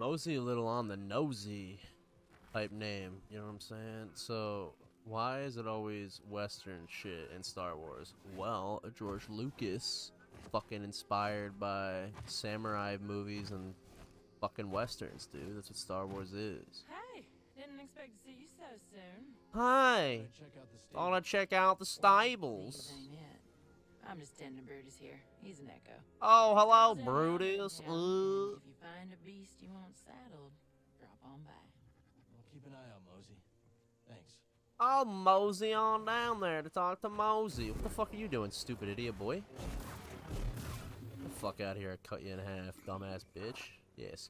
Mosey a little on the nosy type name, you know what I'm saying? So, why is it always Western shit in Star Wars? Well, George Lucas fucking inspired by samurai movies and fucking Westerns, dude. That's what Star Wars is. Hey, didn't expect to see you so soon. Hi! Wanna check out the stables? These ain't it. I'm just tending Brutus here. He's an echo. Oh, hello, Stables in Brutus. London, and if you find a beast you want saddled, drop on by. We'll keep an eye out, Mosey. Thanks. I'll mosey on down there to talk to Mosey. What the fuck are you doing, stupid idiot boy? Get the fuck out of here, I cut you in half, dumbass bitch. Yes.